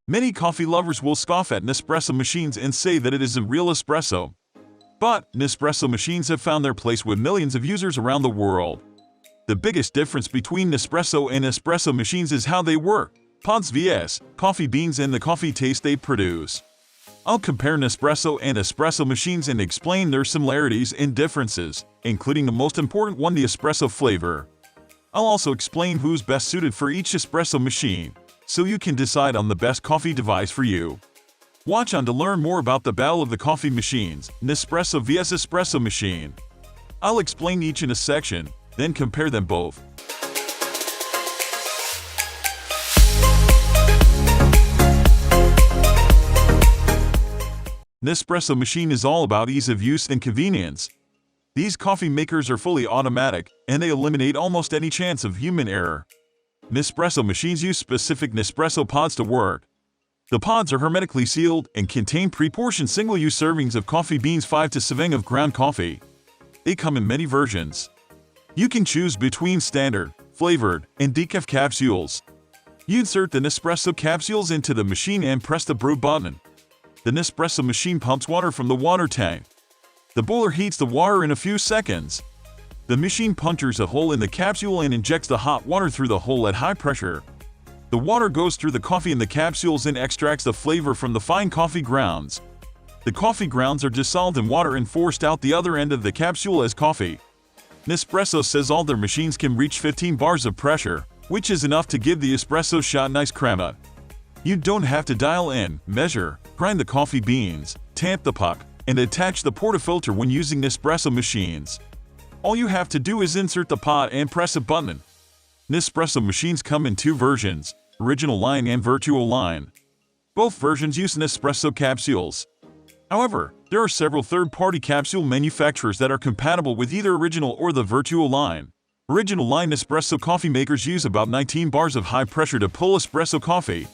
Many coffee lovers will scoff at Nespresso machines and say that it isn't real espresso. But Nespresso machines have found their place with millions of users around the world. The biggest difference between Nespresso and espresso machines is how they work, pods vs. coffee beans, and the coffee taste they produce. I'll compare Nespresso and espresso machines and explain their similarities and differences, including the most important one, the espresso flavor. I'll also explain who's best suited for each espresso machine, so you can decide on the best coffee device for you. Watch on to learn more about the battle of the coffee machines, Nespresso vs espresso machine. I'll explain each in a section, then compare them both. Nespresso machine is all about ease of use and convenience. These coffee makers are fully automatic, and they eliminate almost any chance of human error. Nespresso machines use specific Nespresso pods to work. The pods are hermetically sealed and contain pre-portioned single-use servings of coffee beans, 5 to 7 of ground coffee. They come in many versions. You can choose between standard, flavored, and decaf capsules. You insert the Nespresso capsules into the machine and press the brew button. The Nespresso machine pumps water from the water tank. The boiler heats the water in a few seconds. The machine punctures a hole in the capsule and injects the hot water through the hole at high pressure. The water goes through the coffee in the capsules and extracts the flavor from the fine coffee grounds. The coffee grounds are dissolved in water and forced out the other end of the capsule as coffee. Nespresso says all their machines can reach 15 bars of pressure, which is enough to give the espresso shot nice crema. You don't have to dial in, measure, grind the coffee beans, tamp the puck, and attach the portafilter when using Nespresso machines. All you have to do is insert the pod and press a button. Nespresso machines come in two versions, OriginalLine and VirtualLine. Both versions use Nespresso capsules. However, there are several third-party capsule manufacturers that are compatible with either Original or the VirtualLine. OriginalLine Nespresso coffee makers use about 19 bars of high pressure to pull espresso coffee.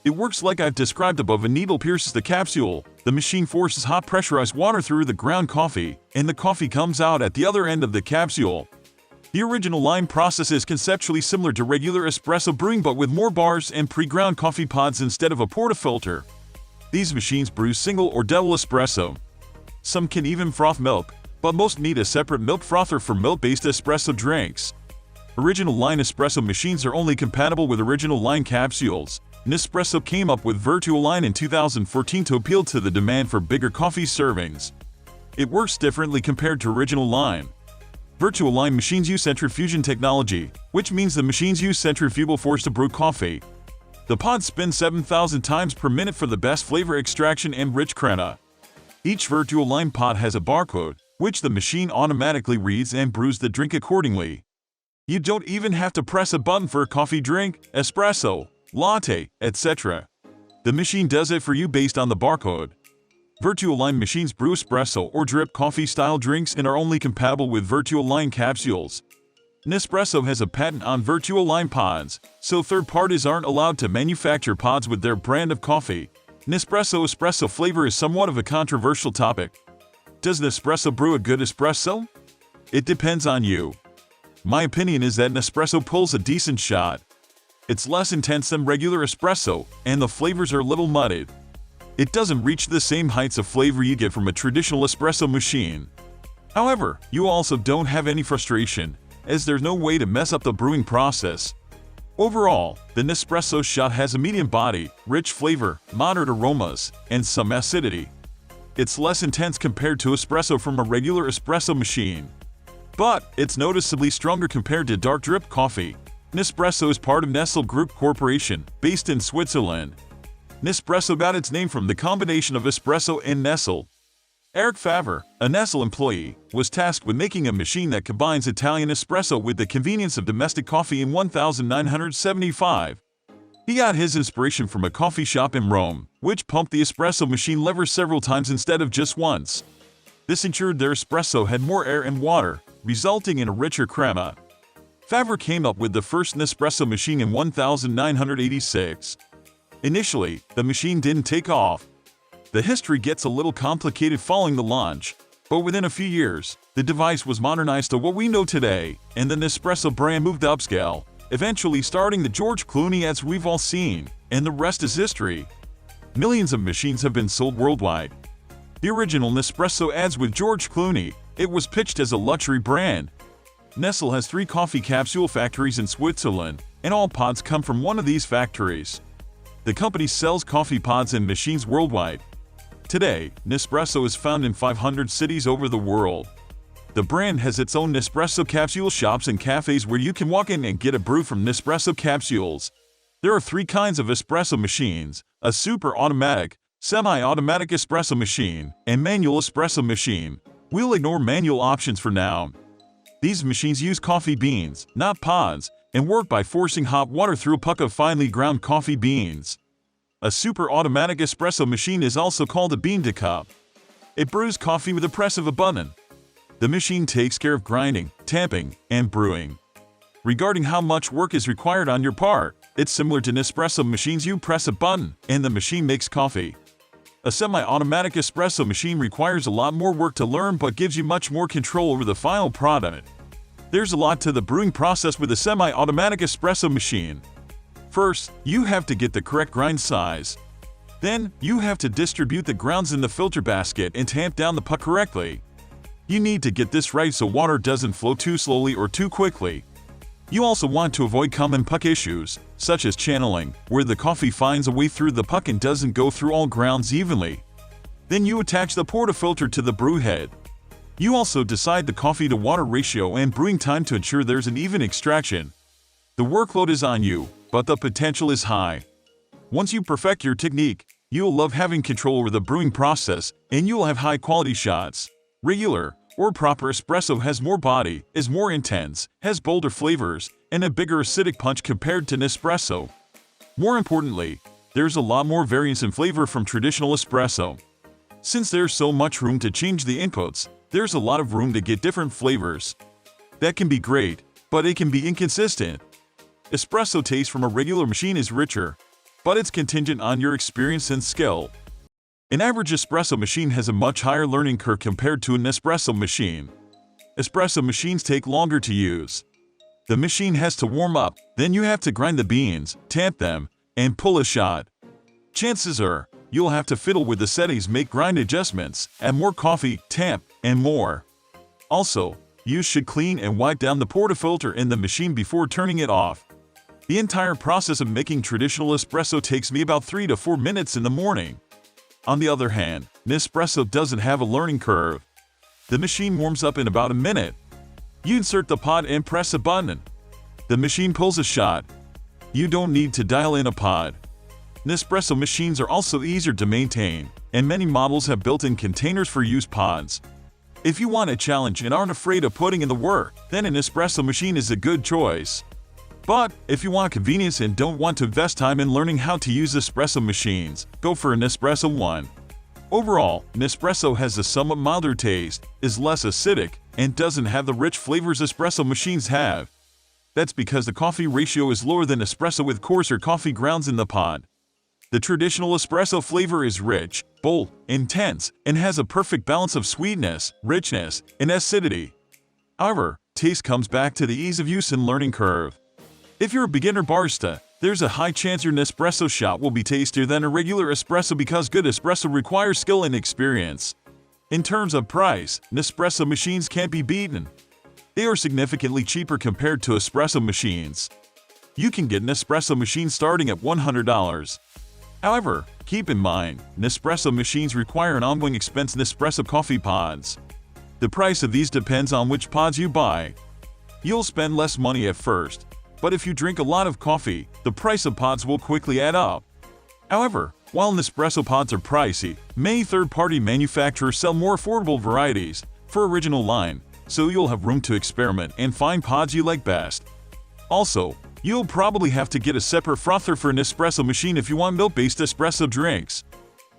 It works like I've described above. A needle pierces the capsule, the machine forces hot pressurized water through the ground coffee, and the coffee comes out at the other end of the capsule. The OriginalLine process is conceptually similar to regular espresso brewing, but with more bars and pre-ground coffee pods instead of a portafilter. These machines brew single or double espresso. Some can even froth milk, but most need a separate milk frother for milk-based espresso drinks. OriginalLine espresso machines are only compatible with OriginalLine capsules. Nespresso came up with VirtualLine in 2014 to appeal to the demand for bigger coffee servings. It works differently compared to OriginalLine. VirtualLine machines use centrifusion technology, which means the machines use centrifugal force to brew coffee. The pods spin 7,000 times per minute for the best flavor extraction and rich crema. Each VirtualLine pod has a barcode, which the machine automatically reads and brews the drink accordingly. You don't even have to press a button for a coffee drink, espresso, latte, etc. The machine does it for you based on the barcode. VirtualLine machines brew espresso or drip coffee style drinks and are only compatible with VirtualLine capsules. Nespresso has a patent on VirtualLine pods, so third parties aren't allowed to manufacture pods with their brand of coffee. Nespresso espresso flavor is somewhat of a controversial topic. Does Nespresso brew a good espresso? It depends on you. My opinion is that Nespresso pulls a decent shot. It's less intense than regular espresso, and the flavors are a little mudded. It doesn't reach the same heights of flavor you get from a traditional espresso machine. However, you also don't have any frustration, as there's no way to mess up the brewing process. Overall, the Nespresso shot has a medium body, rich flavor, moderate aromas, and some acidity. It's less intense compared to espresso from a regular espresso machine. But it's noticeably stronger compared to dark drip coffee. Nespresso is part of Nestle Group Corporation, based in Switzerland. Nespresso got its name from the combination of espresso and Nestle. Eric Favre, a Nestle employee, was tasked with making a machine that combines Italian espresso with the convenience of domestic coffee in 1975. He got his inspiration from a coffee shop in Rome, which pumped the espresso machine lever several times instead of just once. This ensured their espresso had more air and water, resulting in a richer crema. Favre came up with the first Nespresso machine in 1986. Initially, the machine didn't take off. The history gets a little complicated following the launch, but within a few years, the device was modernized to what we know today, and the Nespresso brand moved upscale, eventually starting the George Clooney ads we've all seen. and the rest is history. Millions of machines have been sold worldwide. The original Nespresso ads with George Clooney. It was pitched as a luxury brand. Nestle has 3 coffee capsule factories in Switzerland, and all pods come from one of these factories. The company sells coffee pods and machines worldwide. Today, Nespresso is found in 500 cities over the world. The brand has its own Nespresso capsule shops and cafes where you can walk in and get a brew from Nespresso capsules. There are 3 kinds of espresso machines: a super automatic, semi-automatic espresso machine, and manual espresso machine. We'll ignore manual options for now. These machines use coffee beans, not pods, and work by forcing hot water through a puck of finely ground coffee beans. A super automatic espresso machine is also called a bean to cup. It brews coffee with the press of a button. The machine takes care of grinding, tamping, and brewing. Regarding how much work is required on your part, it's similar to Nespresso machines. You press a button, and the machine makes coffee. A semi-automatic espresso machine requires a lot more work to learn but gives you much more control over the final product. There's a lot to the brewing process with a semi-automatic espresso machine. First, you have to get the correct grind size. Then, you have to distribute the grounds in the filter basket and tamp down the puck correctly. You need to get this right so water doesn't flow too slowly or too quickly. You also want to avoid common puck issues, such as channeling, where the coffee finds a way through the puck and doesn't go through all grounds evenly. Then you attach the portafilter to the brew head. You also decide the coffee to water ratio and brewing time to ensure there's an even extraction. The workload is on you, but the potential is high. Once you perfect your technique, you'll love having control over the brewing process, and you'll have high-quality shots. Regular or proper espresso has more body, is more intense, has bolder flavors, and a bigger acidic punch compared to Nespresso. More importantly, there's a lot more variance in flavor from traditional espresso. Since there's so much room to change the inputs, there's a lot of room to get different flavors. That can be great, but it can be inconsistent. Espresso taste from a regular machine is richer, but it's contingent on your experience and skill. An average espresso machine has a much higher learning curve compared to an Nespresso machine. Espresso machines take longer to use. The machine has to warm up, then you have to grind the beans, tamp them, and pull a shot. Chances are, you'll have to fiddle with the settings, make grind adjustments, add more coffee, tamp, and more. Also, you should clean and wipe down the portafilter in the machine before turning it off. The entire process of making traditional espresso takes me about 3 to 4 minutes in the morning. On the other hand, Nespresso doesn't have a learning curve. The machine warms up in about a minute. You insert the pod and press a button. The machine pulls a shot. You don't need to dial in a pod. Nespresso machines are also easier to maintain, and many models have built-in containers for used pods. If you want a challenge and aren't afraid of putting in the work, then an espresso machine is a good choice. But if you want convenience and don't want to invest time in learning how to use espresso machines, go for an Espresso one. Overall, Nespresso has a somewhat milder taste, is less acidic, and doesn't have the rich flavors espresso machines have. That's because the coffee ratio is lower than espresso with coarser coffee grounds in the pod. The traditional espresso flavor is rich, bold, intense, and has a perfect balance of sweetness, richness, and acidity. However, taste comes back to the ease of use and learning curve. If you're a beginner barista, there's a high chance your Nespresso shot will be tastier than a regular espresso because good espresso requires skill and experience. In terms of price, Nespresso machines can't be beaten. They are significantly cheaper compared to espresso machines. You can get an espresso machine starting at $100. However, keep in mind, Nespresso machines require an ongoing expense. Nespresso coffee pods. The price of these depends on which pods you buy. You'll spend less money at first, but if you drink a lot of coffee, the price of pods will quickly add up. However, while Nespresso pods are pricey, many third-party manufacturers sell more affordable varieties for OriginalLine, so you'll have room to experiment and find pods you like best. Also, you'll probably have to get a separate frother for an espresso machine if you want milk-based espresso drinks.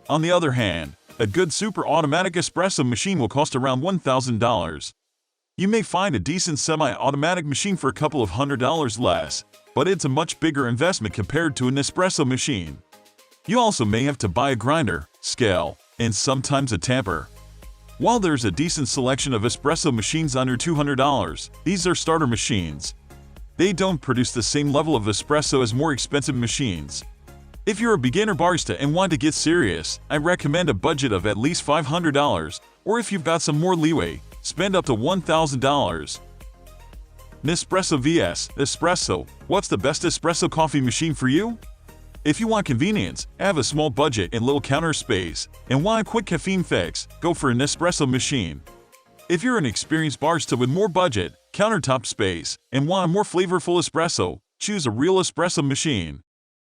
On the other hand, a good super automatic espresso machine will cost around $1,000. You may find a decent semi-automatic machine for a couple of $100 less, but it's a much bigger investment compared to an espresso machine. You also may have to buy a grinder, scale, and sometimes a tamper. While there's a decent selection of espresso machines under $200, these are starter machines. They don't produce the same level of espresso as more expensive machines. If you're a beginner barista and want to get serious, I recommend a budget of at least $500, or if you've got some more leeway, spend up to $1,000. Nespresso vs. Espresso. What's the best espresso coffee machine for you? If you want convenience, have a small budget and little counter space, and want a quick caffeine fix, go for an Nespresso machine. If you're an experienced barista with more budget, countertop space, and want a more flavorful espresso, choose a real espresso machine.